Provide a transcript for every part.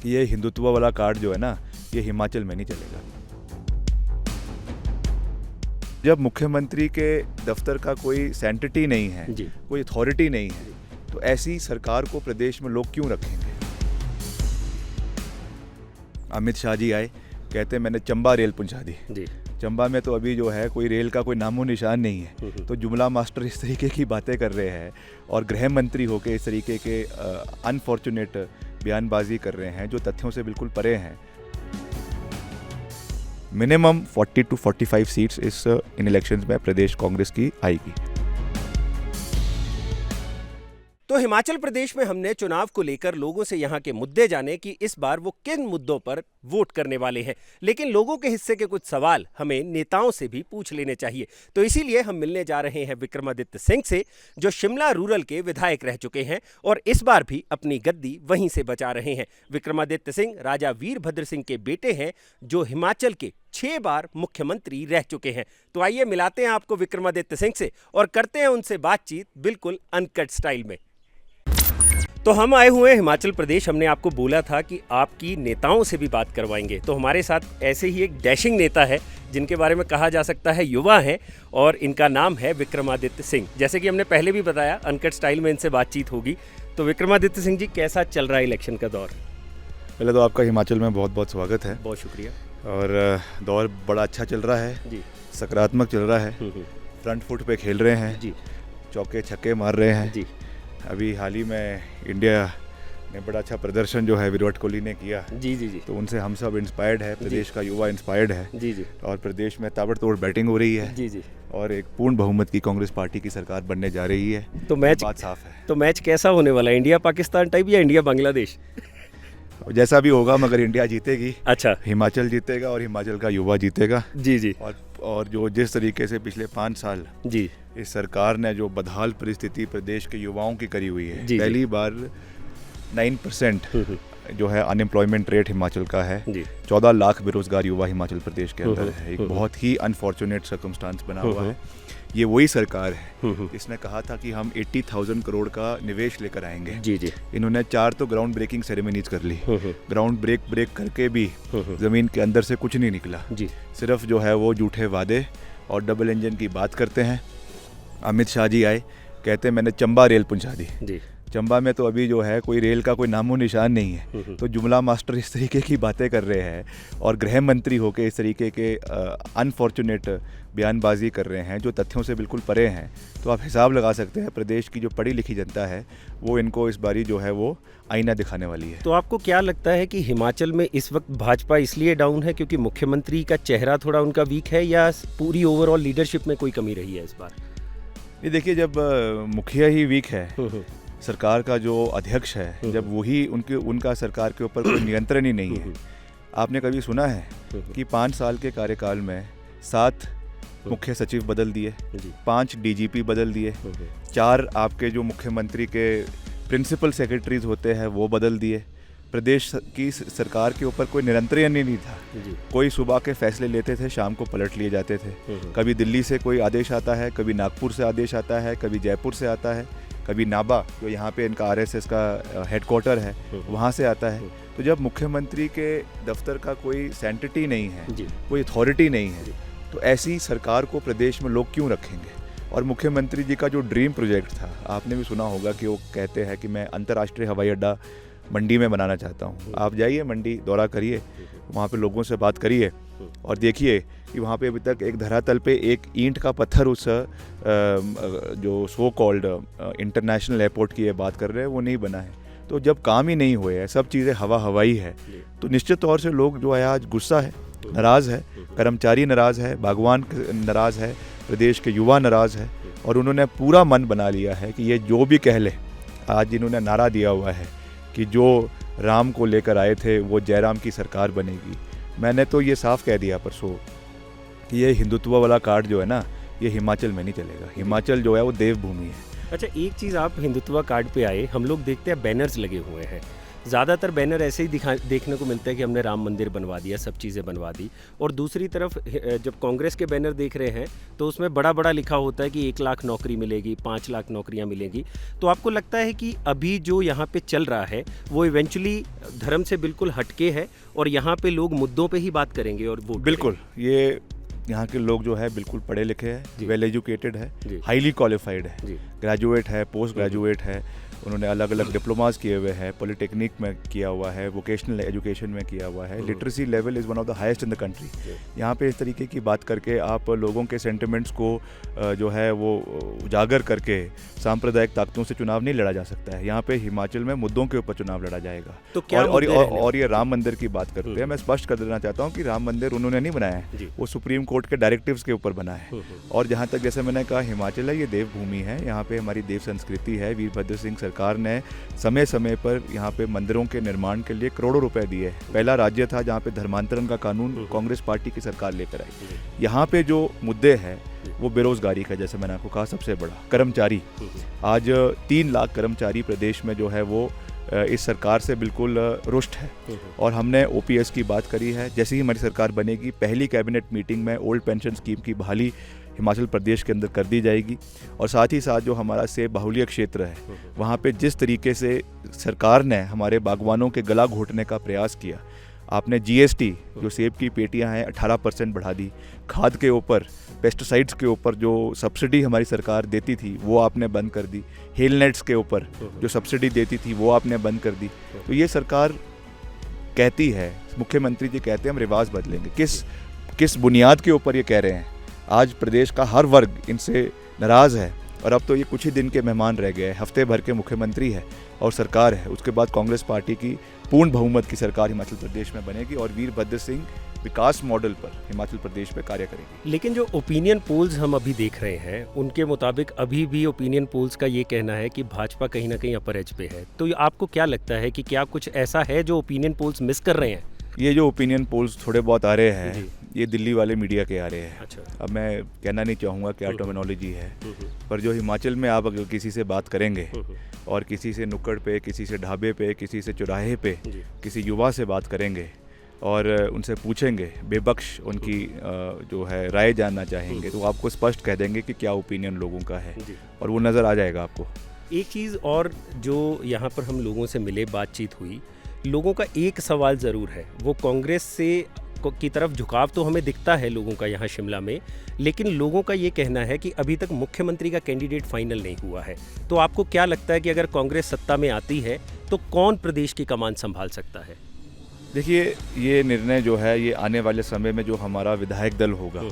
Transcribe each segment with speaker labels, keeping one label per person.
Speaker 1: कि ये हिंदुत्व वाला कार्ड जो है ना, ये हिमाचल में नहीं चलेगा। जब मुख्यमंत्री के दफ्तर का कोई सैंटिटी नहीं है, कोई अथॉरिटी नहीं है, तो ऐसी सरकार को प्रदेश में लोग क्यों रखेंगे। अमित शाह जी आए, कहते मैंने चंबा रेल पहुंचा दी। चंबा में तो अभी जो है कोई रेल का कोई नामो निशान नहीं है। तो जुमला मास्टर इस तरीके की बातें कर रहे हैं और गृह मंत्री होकर इस तरीके के अनफॉर्चुनेट बयानबाजी कर रहे हैं जो तथ्यों से बिल्कुल परे हैं। मिनिमम 40 to 45 सीट्स इस इन इलेक्शंस में प्रदेश कांग्रेस की आएगी।
Speaker 2: तो हिमाचल प्रदेश में हमने चुनाव को लेकर लोगों से यहां के मुद्दे जाने कि इस बार वो किन मुद्दों पर वोट करने वाले हैं, लेकिन लोगों के हिस्से के कुछ सवाल हमें नेताओं से भी पूछ लेने चाहिए। तो इसीलिए हम मिलने जा रहे हैं विक्रमादित्य सिंह से, जो शिमला रूरल के विधायक रह चुके हैं और इस बार भी अपनी गद्दी वहीं से बचा रहे हैं। विक्रमादित्य सिंह राजा वीरभद्र सिंह के बेटे हैं, जो हिमाचल के 6 बार मुख्यमंत्री रह चुके हैं। तो आइए मिलाते हैं आपको विक्रमादित्य सिंह से और करते हैं उनसे बातचीत बिल्कुल अनकट स्टाइल में। तो हम आए हुए हैं हिमाचल प्रदेश। हमने आपको बोला था कि आपकी नेताओं से भी बात करवाएंगे, तो हमारे साथ ऐसे ही एक डैशिंग नेता है जिनके बारे में कहा जा सकता है युवा है, और इनका नाम है विक्रमादित्य सिंह। जैसे कि हमने पहले भी बताया, अनकट स्टाइल में इनसे बातचीत होगी। तो विक्रमादित्य सिंह जी, कैसा चल रहा है इलेक्शन का दौर?
Speaker 1: पहले तो आपका हिमाचल में बहुत बहुत स्वागत है।
Speaker 2: बहुत शुक्रिया।
Speaker 1: और दौर बड़ा अच्छा चल रहा है
Speaker 2: जी,
Speaker 1: सकारात्मक चल रहा है। फ्रंट फुट पे खेल रहे हैं
Speaker 2: जी,
Speaker 1: चौके छक्के मार रहे हैं
Speaker 2: जी।
Speaker 1: अभी हाल ही में इंडिया ने बड़ा अच्छा प्रदर्शन जो है विराट कोहली ने किया।
Speaker 2: जी जी जी।
Speaker 1: तो उनसे हम सब इंस्पायर्ड है, प्रदेश का युवा इंस्पायर्ड है।
Speaker 2: जी जी।
Speaker 1: और प्रदेश में ताबड़तोड़ बैटिंग हो रही है।
Speaker 2: जी जी।
Speaker 1: और एक पूर्ण बहुमत की कांग्रेस पार्टी की सरकार बनने जा रही है।
Speaker 2: तो मैच
Speaker 1: बात साफ है।
Speaker 2: तो मैच कैसा होने वाला है? इंडिया पाकिस्तान टाइप या इंडिया बांग्लादेश?
Speaker 1: जैसा भी होगा, मगर इंडिया जीतेगी।
Speaker 2: अच्छा।
Speaker 1: हिमाचल जीतेगा और हिमाचल का युवा जीतेगा।
Speaker 2: जी जी।
Speaker 1: और जो जिस तरीके से पिछले 5 साल
Speaker 2: जी
Speaker 1: इस सरकार ने जो बदहाल परिस्थिति प्रदेश के युवाओं की करी हुई है,
Speaker 2: जी,
Speaker 1: पहली बार 9% जो है अनएम्प्लॉयमेंट रेट हिमाचल का है। 14 लाख बेरोजगार युवा हिमाचल प्रदेश के अंदर है। एक बहुत ही अनफॉर्चुनेट सर्कमस्टांस बना हुआ है। ये वही सरकार है इसने कहा था कि हम 80,000 करोड़ का निवेश लेकर आएंगे।
Speaker 2: जी जी।
Speaker 1: इन्होंने 4 तो ग्राउंड ब्रेकिंग सेरेमनीज कर ली। ग्राउंड ब्रेक करके भी जमीन के अंदर से कुछ नहीं निकला।
Speaker 2: जी।
Speaker 1: सिर्फ जो है वो झूठे वादे और डबल इंजन की बात करते हैं। अमित शाह जी आए, कहते मैंने चंबा रेल पहुंचा दी। चंबा में तो अभी जो है कोई रेल का कोई नामो निशान नहीं है। तो जुमला मास्टर इस तरीके की बातें कर रहे हैं और गृह मंत्री होकर इस तरीके के अनफॉर्चुनेट बयानबाजी कर रहे हैं जो तथ्यों से बिल्कुल परे हैं। तो आप हिसाब लगा सकते हैं, प्रदेश की जो पढ़ी लिखी जनता है वो इनको इस बारी जो है वो आईना दिखाने वाली है।
Speaker 2: तो आपको क्या लगता है कि हिमाचल में इस वक्त भाजपा इसलिए डाउन है क्योंकि मुख्यमंत्री का चेहरा थोड़ा उनका वीक है, या पूरी ओवरऑल लीडरशिप में कोई कमी रही है इस बार?
Speaker 1: ये देखिए, जब मुखिया ही वीक है, सरकार का जो अध्यक्ष है, जब वही उनका सरकार के ऊपर कोई नियंत्रण ही नहीं है। आपने कभी सुना है कि 5 साल के कार्यकाल में 7 मुख्य सचिव बदल दिए, 5 डीजीपी बदल दिए, 4 आपके जो मुख्यमंत्री के प्रिंसिपल सेक्रेटरीज होते हैं वो बदल दिए। प्रदेश की सरकार के ऊपर कोई निरंतरण ही नहीं था। कोई सुबह के फैसले लेते थे, शाम को पलट लिए जाते थे। कभी दिल्ली से कोई आदेश आता है, कभी नागपुर से आदेश आता है, कभी जयपुर से आता है, कभी नाबा जो यहाँ पे इनका आरएसएस का हेडक्वार्टर है वहाँ से आता है। तो जब मुख्यमंत्री के दफ्तर का कोई सैंटिटी नहीं है, कोई अथॉरिटी नहीं है, तो ऐसी सरकार को प्रदेश में लोग क्यों रखेंगे। और मुख्यमंत्री जी का जो ड्रीम प्रोजेक्ट था, आपने भी सुना होगा कि वो कहते हैं कि मैं अंतर्राष्ट्रीय हवाई अड्डा मंडी में बनाना चाहता हूँ। आप जाइए मंडी, दौरा करिए, वहाँ पे लोगों से बात करिए और देखिए कि वहाँ पे अभी तक एक धरातल पे एक ईंट का पत्थर उस जो सो कॉल्ड इंटरनेशनल एयरपोर्ट की ये बात कर रहे हैं वो नहीं बना है। तो जब काम ही नहीं हुए हैं, सब चीज़ें हवाई है, तो निश्चित तौर से लोग जो है आज गुस्सा है, नाराज़ है, कर्मचारी नाराज़ है, बागवान नाराज़ है, प्रदेश के युवा नाराज़ है। और उन्होंने पूरा मन बना लिया है कि ये जो भी कह ले, आज इन्होंने नारा दिया हुआ है कि जो राम को लेकर आए थे वो जयराम की सरकार बनेगी। मैंने तो ये साफ कह दिया परसों कि ये हिंदुत्व वाला कार्ड जो है ना, ये हिमाचल में नहीं चलेगा। हिमाचल जो है वो देवभूमि है।
Speaker 2: अच्छा, एक चीज़, आप हिंदुत्व कार्ड पे आए, हम लोग देखते हैं बैनर्स लगे हुए हैं ज़्यादातर बैनर ऐसे ही देखने को मिलता है कि हमने राम मंदिर बनवा दिया, सब चीज़ें बनवा दी। और दूसरी तरफ जब कांग्रेस के बैनर देख रहे हैं तो उसमें बड़ा बड़ा लिखा होता है कि 1 लाख नौकरी मिलेगी, 5 लाख नौकरियां मिलेंगी। तो आपको लगता है कि अभी जो यहाँ पे चल रहा है वो इवेंचुअली धर्म से बिल्कुल हटके है और यहाँ पे लोग मुद्दों पे ही बात करेंगे और वोट
Speaker 1: बिल्कुल, ये यहाँ के लोग जो है बिल्कुल पढ़े लिखे हैं, वेल एजुकेटेड है, हाईली क्वालिफाइड है, ग्रेजुएट है, पोस्ट ग्रेजुएट है, उन्होंने अलग अलग डिप्लोमास किए हुए हैं, पॉलिटेक्निक में किया हुआ है, वोकेशनल एजुकेशन में किया हुआ है, literacy level is one of the highest in the country. यहाँ पे इस तरीके की बात करके आप लोगों के सेंटिमेंट्स को जो है वो उजागर करके सांप्रदायिक ताकतों से चुनाव नहीं लड़ा जा सकता है। यहाँ पे हिमाचल में मुद्दों के ऊपर चुनाव लड़ा जाएगा।
Speaker 2: तो क्या
Speaker 1: और ये राम मंदिर की बात करते हैं, मैं स्पष्ट कर देना चाहता हूँ कि राम मंदिर उन्होंने नहीं बनाया है, वो सुप्रीम कोर्ट के डायरेक्टिव्स के ऊपर बना है। और जहाँ तक जैसे मैंने कहा हिमाचल है, ये देवभूमि है, यहाँ पे हमारी देव संस्कृति है। वीरभद्र सिंह सरकार ने समय समय पर यहाँ पे मंदिरों के निर्माण के लिए करोड़ों रुपए दिए। पहला राज्य था जहाँ पे धर्मांतरण का कानून कांग्रेस पार्टी की सरकार लेकर आई। यहाँ पे जो मुद्दे हैं वो बेरोजगारी का, जैसे मैंने आपको कहा, सबसे बड़ा कर्मचारी। आज 3 लाख कर्मचारी प्रदेश में जो है वो इस सरकार से बिल्कुल रुष्ट है। और हमने ओपीएस की बात करी है, जैसे ही हमारी सरकार बनेगी पहली कैबिनेट मीटिंग में ओल्ड पेंशन स्कीम की बहाली हिमाचल प्रदेश के अंदर कर दी जाएगी। और साथ ही साथ जो हमारा सेब बाहुल्य क्षेत्र है, वहाँ पे जिस तरीके से सरकार ने हमारे बागवानों के गला घोटने का प्रयास किया, आपने जीएसटी जो सेब की पेटियां हैं 18% बढ़ा दी, खाद के ऊपर, पेस्टिसाइड्स के ऊपर जो सब्सिडी हमारी सरकार देती थी वो आपने बंद कर दी, हेल नेट्स के ऊपर जो सब्सिडी देती थी वो आपने बंद कर दी। तो ये सरकार कहती है, मुख्यमंत्री जी कहते हैं हम रिवाज बदलेंगे, किस बुनियाद के ऊपर ये कह रहे हैं? आज प्रदेश का हर वर्ग इनसे नाराज़ है और अब तो ये कुछ ही दिन के मेहमान रह गए। हफ्ते भर के मुख्यमंत्री है और सरकार है, उसके बाद कांग्रेस पार्टी की पूर्ण बहुमत की सरकार हिमाचल प्रदेश में बनेगी और वीरभद्र सिंह विकास मॉडल पर हिमाचल प्रदेश पे कार्य करेगी।
Speaker 2: लेकिन जो ओपिनियन पोल्स हम अभी देख रहे हैं उनके मुताबिक अभी भी ओपिनियन पोल्स का ये कहना है कि भाजपा कहीं ना कहीं अपर एज पे है। तो आपको क्या लगता है कि क्या कुछ ऐसा है जो ओपिनियन पोल्स मिस कर रहे हैं?
Speaker 1: ये जो ओपिनियन पोल्स थोड़े बहुत आ रहे हैं, ये दिल्ली वाले मीडिया के आ रहे हैं।
Speaker 2: अच्छा।
Speaker 1: अब मैं कहना नहीं चाहूँगा क्या टर्मिनोलॉजी है, पर जो हिमाचल में आप अगर किसी से बात करेंगे और किसी से नुक्कड़ पे, किसी से ढाबे पे, किसी से चौराहे पे, किसी युवा से बात करेंगे और उनसे पूछेंगे, बेबख्श उनकी जो है राय जानना चाहेंगे, तो आपको स्पष्ट कह देंगे कि क्या ओपिनियन लोगों का है और वो नज़र आ जाएगा आपको।
Speaker 2: एक चीज़ और जो यहाँ पर हम लोगों से मिले, बातचीत हुई, लोगों का एक सवाल ज़रूर है, वो कांग्रेस से की तरफ झुकाव तो हमें दिखता है लोगों का यहाँ शिमला में, लेकिन लोगों का ये कहना है कि अभी तक मुख्यमंत्री का कैंडिडेट फाइनल नहीं हुआ है। तो आपको क्या लगता है कि अगर कांग्रेस सत्ता में आती है तो कौन प्रदेश की कमान संभाल सकता है?
Speaker 1: देखिए, ये निर्णय जो है ये आने वाले समय में जो हमारा विधायक दल होगा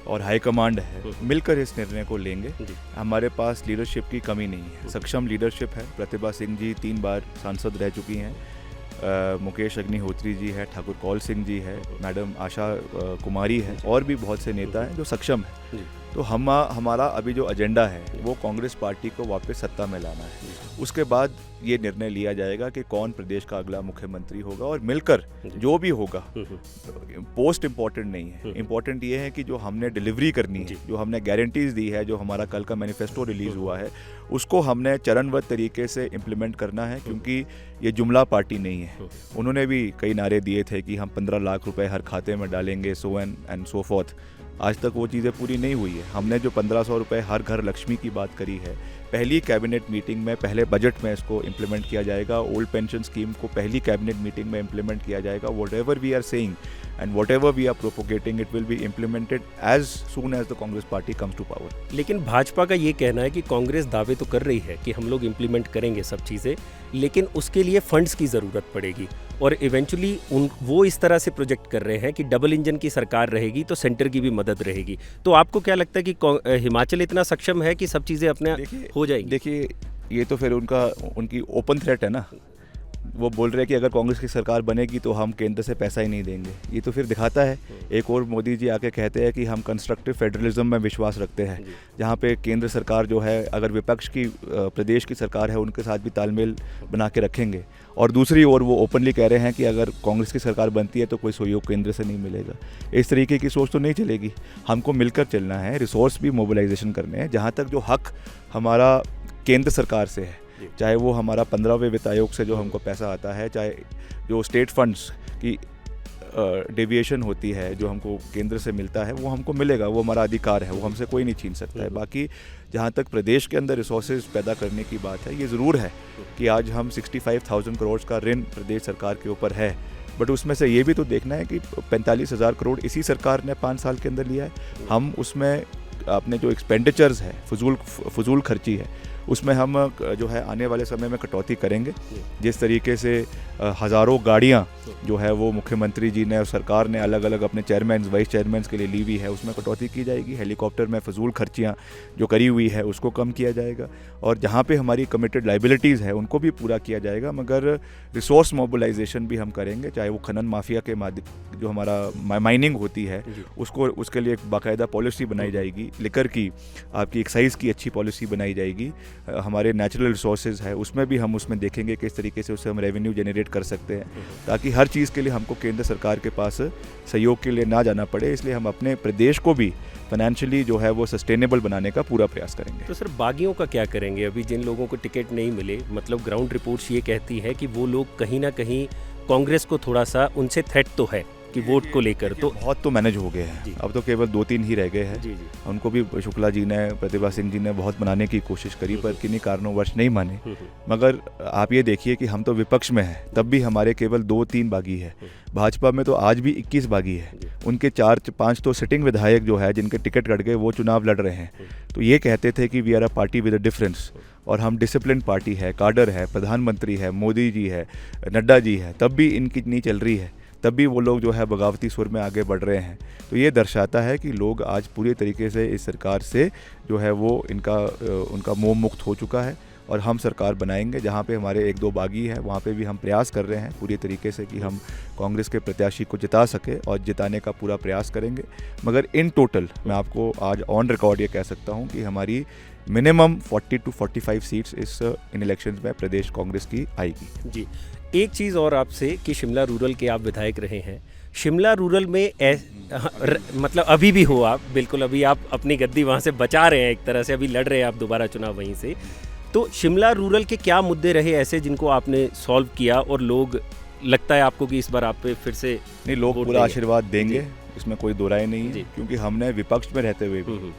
Speaker 1: और हाईकमांड है, मिलकर इस निर्णय को लेंगे। हमारे पास लीडरशिप की कमी नहीं है, सक्षम लीडरशिप है। प्रतिभा सिंह जी 3 बार सांसद रह चुकी हैं, मुकेश अग्निहोत्री जी है, ठाकुर कौल सिंह जी है, मैडम आशा कुमारी है, और भी बहुत से नेता हैं जो सक्षम हैं। तो हमारा अभी जो एजेंडा है वो कांग्रेस पार्टी को वापस सत्ता में लाना है। उसके बाद ये निर्णय लिया जाएगा कि कौन प्रदेश का अगला मुख्यमंत्री होगा और मिलकर जो भी होगा, पोस्ट इम्पॉर्टेंट नहीं है, इम्पॉर्टेंट ये है कि जो हमने डिलीवरी करनी है, जो हमने गारंटीज दी है, जो हमारा कल का मैनिफेस्टो रिलीज़ हुआ है, उसको हमने चरणबद्ध तरीके से इम्प्लीमेंट करना है। क्योंकि ये जुमला पार्टी नहीं है। उन्होंने भी कई नारे दिए थे कि हम 15 लाख रुपए हर खाते में डालेंगे, सो एंड सो फोर्थ। आज तक वो चीज़ें पूरी नहीं हुई है। हमने जो 1500 रुपये हर घर लक्ष्मी की बात करी है, पहली कैबिनेट मीटिंग में, पहले बजट में इसको इम्प्लीमेंट किया जाएगा। ओल्ड पेंशन स्कीम को पहली कैबिनेट मीटिंग में इम्प्लीमेंट किया जाएगा। Whatever we are saying and whatever we are propagating, it will be implemented as soon as the Congress party comes to power.
Speaker 2: लेकिन भाजपा का ये कहना है कि कांग्रेस दावे तो कर रही है कि हम लोग इम्प्लीमेंट करेंगे सब चीज़ें, लेकिन उसके लिए फंड्स की ज़रूरत पड़ेगी। और इवेंचुअली वो इस तरह से प्रोजेक्ट कर रहे हैं कि डबल इंजन की सरकार रहेगी तो सेंटर की भी मदद रहेगी। तो आपको क्या लगता है कि हिमाचल इतना सक्षम है कि सब चीज़ें अपने हो जाएंगी?
Speaker 1: देखिए, ये तो फिर उनकी ओपन थ्रेट है ना। वो बोल रहे हैं कि अगर कांग्रेस की सरकार बनेगी तो हम केंद्र से पैसा ही नहीं देंगे। ये तो फिर दिखाता है। एक और मोदी जी आके कहते हैं कि हम कंस्ट्रक्टिव फेडरलिज्म में विश्वास रखते हैं, जहाँ पे केंद्र सरकार जो है, अगर विपक्ष की प्रदेश की सरकार है, उनके साथ भी तालमेल बना के रखेंगे। और दूसरी ओर वो ओपनली कह रहे हैं कि अगर कांग्रेस की सरकार बनती है तो कोई सहयोग केंद्र से नहीं मिलेगा। इस तरीके की सोच तो नहीं चलेगी। हमको मिलकर चलना है, रिसोर्स भी मोबिलाइजेशन करने हैं। जहाँ तक जो हक हमारा केंद्र सरकार से है, चाहे वो हमारा 15वें वित्त आयोग से जो हमको पैसा आता है, चाहे जो स्टेट फंड्स की डेविएशन होती है जो हमको केंद्र से मिलता है, वो हमको मिलेगा, वो हमारा अधिकार है, वो हमसे कोई नहीं छीन सकता है। बाकी जहाँ तक प्रदेश के अंदर रिसोर्सेज पैदा करने की बात है, ये ज़रूर है कि आज हम 65,000 करोड़ का ऋण प्रदेश सरकार के ऊपर है, बट उसमें से ये भी तो देखना है कि 45,000 करोड़ इसी सरकार ने 5 साल के अंदर लिया है। हम उसमें अपने जो एक्सपेंडिचर्स है, फजूल खर्ची है, उसमें हम जो है आने वाले समय में कटौती करेंगे। जिस तरीके से हज़ारों गाड़ियां जो है वो मुख्यमंत्री जी ने और सरकार ने अलग अलग अपने चेयरमैन वाइस चेयरमैन के लिए ली हुई है, उसमें कटौती की जाएगी। हेलीकॉप्टर में फजूल खर्चियां जो करी हुई है उसको कम किया जाएगा, और जहां पे हमारी कमिटेड लाइबिलिटीज़ है उनको भी पूरा किया जाएगा। मगर रिसोर्स मोबिलाइजेशन भी हम करेंगे, चाहे वो खनन माफिया के माध्यम जो हमारा माइनिंग होती है उसके लिए एक बाकायदा पॉलिसी बनाई जाएगी। लिकर की आपकी एक्साइज की अच्छी पॉलिसी बनाई जाएगी। हमारे नेचुरल रिसोर्सेज है उसमें भी हम उसमें देखेंगे किस तरीके से उससे हम रेवेन्यू जनरेट कर सकते हैं, ताकि हर चीज़ के लिए हमको केंद्र सरकार के पास सहयोग के लिए ना जाना पड़े। इसलिए हम अपने प्रदेश को भी फाइनेंशियली जो है वो सस्टेनेबल बनाने का पूरा प्रयास करेंगे।
Speaker 2: तो सर बागियों का क्या करेंगे? अभी जिन लोगों को टिकट नहीं मिले, मतलब ग्राउंड रिपोर्ट्स ये कहती है कि वो लोग कहीं ना कहीं कांग्रेस को थोड़ा सा उनसे थ्रेट तो है कि वोट को लेकर, तो
Speaker 1: बहुत तो मैनेज हो गए हैं, अब तो केवल 2-3 ही रह गए हैं। उनको भी शुक्ला जी ने, प्रतिभा सिंह जी ने बहुत मनाने की कोशिश करी, पर किन्हीं कारणों नहीं माने। मगर आप ये देखिए कि हम तो विपक्ष में हैं, तब भी हमारे केवल 2-3 बागी है। भाजपा में तो आज भी 21 बागी है, उनके 4-5 तो सिटिंग विधायक जो है जिनके टिकट कट गए वो चुनाव लड़ रहे हैं। तो ये कहते थे कि we are a party with a difference, और हम डिसिप्लिन पार्टी है, काडर है, प्रधानमंत्री है, मोदी जी है, नड्डा जी है, तब भी इनकी नहीं चल रही है, तब भी वो लोग जो है बगावती सुर में आगे बढ़ रहे हैं। तो ये दर्शाता है कि लोग आज पूरी तरीके से इस सरकार से जो है वो उनका मोह मुक्त हो चुका है, और हम सरकार बनाएंगे। जहाँ पे हमारे 1-2 बागी हैं वहाँ पे भी हम प्रयास कर रहे हैं पूरी तरीके से कि हम कांग्रेस के प्रत्याशी को जिता सके, और जिताने का पूरा प्रयास करेंगे। मगर इन टोटल मैं आपको आज ऑन रिकॉर्ड ये कह सकता हूँ कि हमारी minimum 40 to 45 seats in elections में प्रदेश कांग्रेस की आएगी।
Speaker 2: जी, एक चीज़ और आपसे कि शिमला रूरल के आप विधायक रहे हैं, शिमला रूरल में मतलब अभी भी हो आप, बिल्कुल अभी आप अपनी गद्दी वहाँ से बचा रहे हैं, एक तरह से अभी लड़ रहे हैं आप दोबारा चुनाव वहीं से। तो शिमला रूरल के क्या मुद्दे रहे ऐसे जिनको आपने सॉल्व किया, और लोग लगता है आपको कि इस बार आप पे फिर से
Speaker 1: नहीं, लोग पूरा आशीर्वाद देंगे, इसमें कोई दो राय नहीं है, क्योंकि हमने विपक्ष में रहते हुए भी,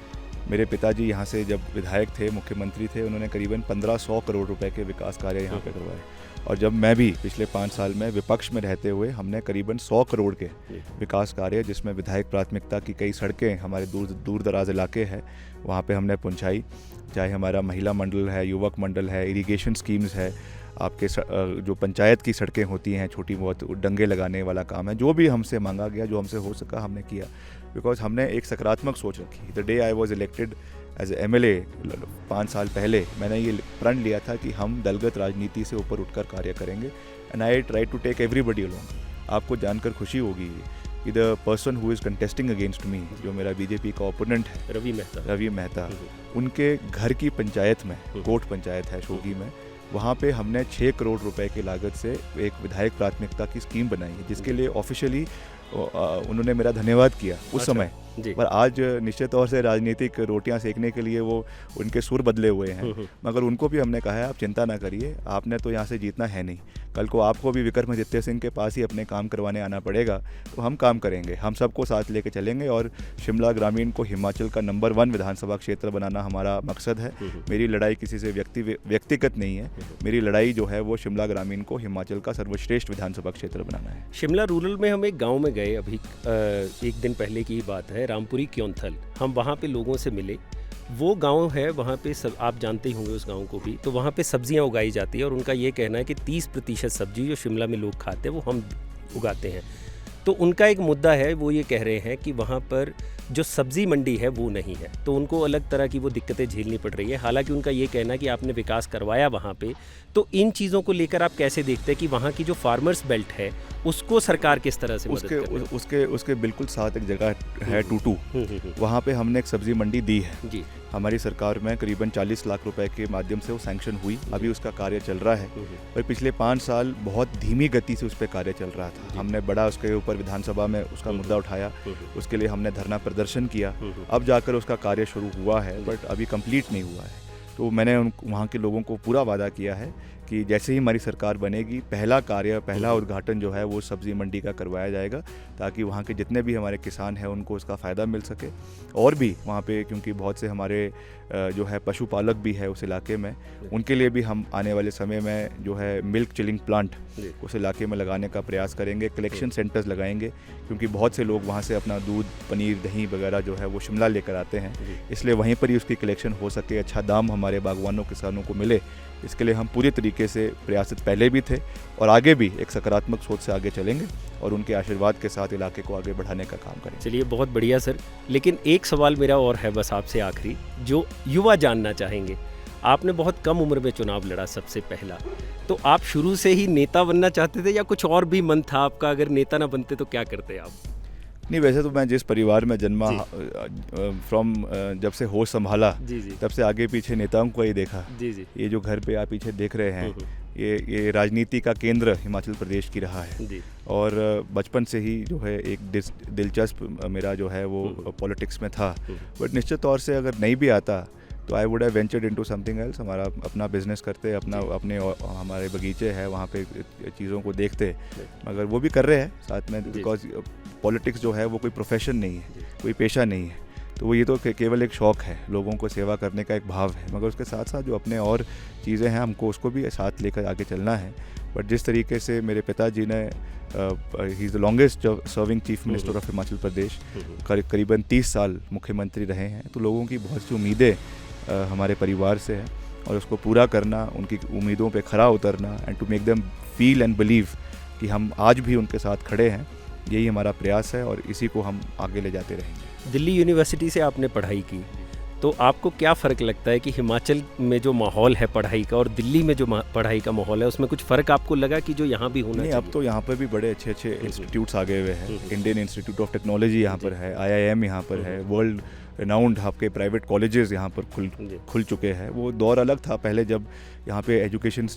Speaker 1: मेरे पिताजी यहाँ से जब विधायक थे, मुख्यमंत्री थे, उन्होंने करीबन 1500 करोड़ रुपए के विकास कार्य यहाँ पे करवाए, और जब मैं भी पिछले 5 साल में विपक्ष में रहते हुए हमने करीबन 100 करोड़ के विकास कार्य, जिसमें विधायक प्राथमिकता की कई सड़कें हमारे दूर दराज इलाके हैं वहाँ पे हमने पहुँचाई। चाहे हमारा महिला मंडल है, युवक मंडल है, इरिगेशन स्कीम्स है, आपके जो पंचायत की सड़कें होती हैं छोटी बहुत, डंगे लगाने वाला काम है, जो भी हमसे मांगा गया, जो हमसे हो सका हमने किया, बिकॉज हमने एक सकारात्मक सोच रखी। The day I was elected as MLA 5 साल पहले, मैंने ये प्रण लिया था कि हम दलगत राजनीति से ऊपर उठकर कार्य करेंगे, and I try to take everybody along. आपको जानकर खुशी होगी कि the person who is contesting against me, जो मेरा बीजेपी का ओपोनेंट है रवि मेहता, उनके घर की पंचायत में, कोट पंचायत है शोगी में, वहाँ पे हमने 6 करोड़ रुपए की लागत से एक विधायक प्राथमिकता की स्कीम बनाई है, जिसके लिए ऑफिशियली उन्होंने मेरा धन्यवाद किया उस समय। पर आज निश्चित तौर से राजनीतिक रोटियां सेकने के लिए वो उनके सुर बदले हुए हैं, मगर उनको भी हमने कहा है आप चिंता ना करिए, आपने तो यहाँ से जीतना है नहीं, कल को आपको भी विक्रमादित्य सिंह के पास ही अपने काम करवाने आना पड़ेगा, तो हम काम करेंगे, हम सबको साथ लेके चलेंगे, और शिमला ग्रामीण को हिमाचल का नंबर 1 विधानसभा क्षेत्र बनाना हमारा मकसद है। मेरी लड़ाई किसी से व्यक्तिगत नहीं है, मेरी लड़ाई जो है वो शिमला ग्रामीण को हिमाचल का सर्वश्रेष्ठ विधानसभा क्षेत्र बनाना है।
Speaker 2: शिमला रूरल में हम एक गाँव में गए, अभी 1 दिन पहले की बात है, रामपुरी क्योंथल, हम वहाँ पे लोगों से मिले। वो गांव है, वहाँ पे सब आप जानते ही होंगे उस गांव को भी, तो वहाँ पे सब्जियाँ उगाई जाती है, और उनका ये कहना है कि 30% सब्जी जो शिमला में लोग खाते हैं वो हम उगाते हैं। तो उनका एक मुद्दा है, वो ये कह रहे हैं कि वहाँ पर जो सब्जी मंडी है वो नहीं है, तो उनको अलग तरह की वो दिक्कतें झेलनी पड़ रही है। हालांकि उनका ये कहना है कि आपने विकास करवाया वहाँ पे, तो इन चीज़ों को लेकर आप कैसे देखते हैं कि वहाँ की जो फार्मर्स बेल्ट है उसको सरकार किस तरह से
Speaker 1: उसके बिल्कुल साथ एक जगह है टूटू, वहाँ पे हमने एक सब्जी मंडी दी है जी, हमारी सरकार में करीबन 40 लाख रुपए के माध्यम से वो सैंक्शन हुई, अभी उसका कार्य चल रहा है, पर पिछले 5 साल बहुत धीमी गति से उस पर कार्य चल रहा था। हमने बड़ा उसके ऊपर विधानसभा में उसका मुद्दा उठाया, उसके लिए हमने धरना प्रदर्शन किया, अब जाकर उसका कार्य शुरू हुआ है, बट अभी कंप्लीट नहीं हुआ है। तो मैंने वहाँ के लोगों को पूरा वादा किया है कि जैसे ही हमारी सरकार बनेगी पहला कार्य, पहला उद्घाटन जो है वो सब्ज़ी मंडी का करवाया जाएगा, ताकि वहाँ के जितने भी हमारे किसान हैं उनको उसका फ़ायदा मिल सके। और भी वहाँ पे क्योंकि बहुत से हमारे जो है पशुपालक भी है उस इलाके में, उनके लिए भी हम आने वाले समय में जो है मिल्क चिलिंग प्लांट उस इलाके में लगाने का प्रयास करेंगे। कलेक्शन सेंटर्स लगाएंगे, क्योंकि बहुत से लोग वहाँ से अपना दूध, पनीर, दही वगैरह जो है वो शिमला लेकर आते हैं, इसलिए वहीं पर ही उसकी कलेक्शन हो सके, अच्छा दाम हमारे बागवानों किसानों को मिले, इसके लिए हम पूरी तरीके से प्रयासित पहले भी थे और आगे भी एक सकारात्मक सोच से आगे चलेंगे और उनके आशीर्वाद के साथ इलाके को आगे बढ़ाने का काम करेंगे।
Speaker 2: चलिए, बहुत बढ़िया सर। लेकिन एक सवाल मेरा और है बस आपसे आखिरी, जो युवा जानना चाहेंगे। आपने बहुत कम उम्र में चुनाव लड़ा सबसे पहला, तो आप शुरू से ही नेता बनना चाहते थे या कुछ और भी मन था आपका? अगर नेता ना बनते तो क्या करते आप?
Speaker 1: नहीं, वैसे तो मैं जिस परिवार में जन्मा, फ्रॉम जब से होश संभाला तब से आगे पीछे नेताओं को ही देखा। ये जो घर पे आप पीछे देख रहे हैं, ये राजनीति का केंद्र हिमाचल प्रदेश की रहा है और बचपन से ही जो है एक दिलचस्प मेरा जो है वो पॉलिटिक्स में था। बट निश्चित तौर से अगर नहीं भी आता तो I would have ventured into something else. हमारा अपना बिजनेस करते, अपने हमारे बगीचे हैं वहाँ पे चीज़ों को देखते, मगर वो भी कर रहे हैं साथ में, बिकॉज पॉलिटिक्स जो है वो कोई प्रोफेशन नहीं है, कोई पेशा नहीं है, तो वो ये तो केवल एक शौक़ है, लोगों को सेवा करने का एक भाव है, मगर उसके साथ साथ जो अपने और चीज़ें हैं हमको उसको भी साथ लेकर आगे चलना है। बट जिस तरीके से मेरे पिताजी ने he is the longest serving chief minister of Himachal Pradesh, करीबन 30 साल मुख्यमंत्री रहे हैं, तो लोगों की बहुत सी उम्मीदें हमारे परिवार से है और उसको पूरा करना, उनकी उम्मीदों पे खरा उतरना and to make them feel and believe कि हम आज भी उनके साथ खड़े हैं, यही हमारा प्रयास है और इसी को हम आगे ले जाते रहेंगे।
Speaker 2: दिल्ली यूनिवर्सिटी से आपने पढ़ाई की, तो आपको क्या फ़र्क लगता है कि हिमाचल में जो माहौल है पढ़ाई का और दिल्ली में जो पढ़ाई का माहौल है उसमें कुछ फ़र्क आपको लगा कि जो यहाँ भी होना चाहिए?
Speaker 1: अब तो यहाँ पर भी बड़े अच्छे अच्छे इंस्टीट्यूट्स आ गए हुए हैं। इंडियन इंस्टीट्यूट ऑफ टेक्नोलॉजी यहाँ पर है, IIM यहाँ पर है, वर्ल्ड रिनाउंड आपके प्राइवेट कॉलेजेस यहाँ पर खुल चुके हैं। वो दौर अलग था पहले जब यहाँ पे एजुकेशन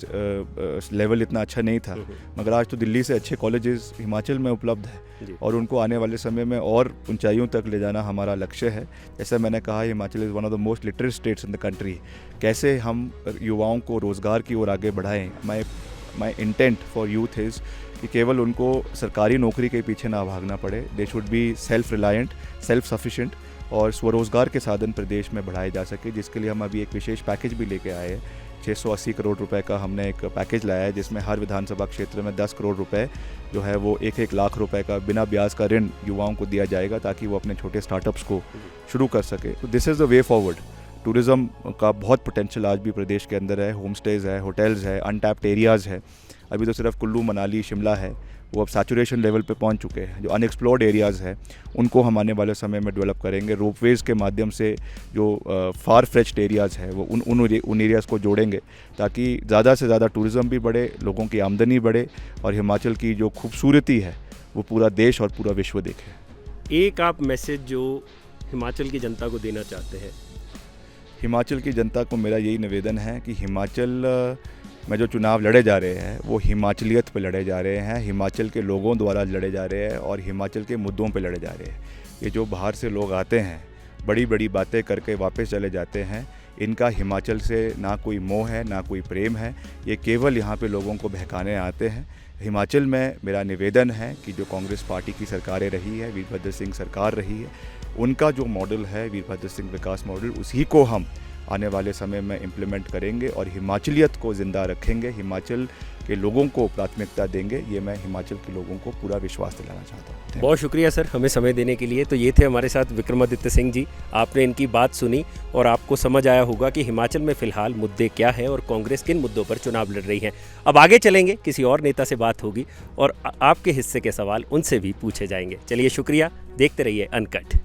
Speaker 1: लेवल इतना अच्छा नहीं था, मगर आज तो दिल्ली से अच्छे कॉलेजेस हिमाचल में उपलब्ध है और उनको आने वाले समय में और ऊंचाइयों तक ले जाना हमारा लक्ष्य है। जैसा मैंने कहा, Himachal is one of the most literate states in the country. कैसे हम युवाओं को रोज़गार की ओर आगे बढ़ाएं, my intent for youth is कि केवल उनको सरकारी नौकरी के पीछे ना भागना पड़े, they should be self reliant, self sufficient और स्वरोजगार के साधन प्रदेश में बढ़ाए जा सके, जिसके लिए हम अभी एक विशेष पैकेज भी लेके आए हैं। 680 करोड़ रुपए का हमने एक पैकेज लाया है, जिसमें हर विधानसभा क्षेत्र में 10 करोड़ रुपए जो है वो 1-1 लाख रुपए का बिना ब्याज का ऋण युवाओं को दिया जाएगा, ताकि वो अपने छोटे स्टार्टअप्स को शुरू कर सके। तो this is the way forward. Tourism का बहुत पोटेंशियल आज भी प्रदेश के अंदर है, होम स्टेज़ है, होटल्स है, अनटैप्ड एरियाज़ है। अभी तो सिर्फ कुल्लू, मनाली, शिमला है, वो अब सैचुरेशन लेवल पे पहुंच चुके हैं। जो अनएक्सप्लोर्ड एरियाज़ हैं उनको हम आने वाले समय में डेवलप करेंगे। रोपवेज़ के माध्यम से जो फार फ्रेच्ड एरियाज़ है वो उन एरियाज़ को जोड़ेंगे, ताकि ज़्यादा से ज़्यादा टूरिज़्म भी बढ़े, लोगों की आमदनी बढ़े और हिमाचल की जो खूबसूरती है वो पूरा देश और पूरा विश्व देखे।
Speaker 2: एक आप मैसेज जो हिमाचल की जनता को देना चाहते हैं?
Speaker 1: हिमाचल की जनता को मेरा यही निवेदन है कि हिमाचल में जो चुनाव लड़े जा रहे हैं वो हिमाचलियत पे लड़े जा रहे हैं, हिमाचल के लोगों द्वारा लड़े जा रहे हैं और हिमाचल के मुद्दों पे लड़े जा रहे हैं। ये जो बाहर से लोग आते हैं, बड़ी बड़ी बातें करके वापस चले जाते हैं, इनका हिमाचल से ना कोई मोह है, ना कोई प्रेम है, ये केवल यहाँ पे लोगों को बहकाने आते हैं। हिमाचल में मेरा निवेदन है कि जो कांग्रेस पार्टी की सरकारें रही है, वीरभद्र सिंह सरकार रही है, उनका जो मॉडल है वीरभद्र सिंह विकास मॉडल, उसी को हम आने वाले समय में इम्प्लीमेंट करेंगे और हिमाचलियत को ज़िंदा रखेंगे, हिमाचल के लोगों को प्राथमिकता देंगे। ये मैं हिमाचल के लोगों को पूरा विश्वास दिलाना चाहता हूँ।
Speaker 2: बहुत शुक्रिया सर हमें समय देने के लिए। तो ये थे हमारे साथ विक्रमादित्य सिंह जी। आपने इनकी बात सुनी और आपको समझ आया होगा कि हिमाचल में फ़िलहाल मुद्दे क्या हैं और कांग्रेस किन मुद्दों पर चुनाव लड़ रही है। अब आगे चलेंगे, किसी और नेता से बात होगी और आपके हिस्से के सवाल उनसे भी पूछे जाएंगे। चलिए शुक्रिया, देखते रहिए अनकट।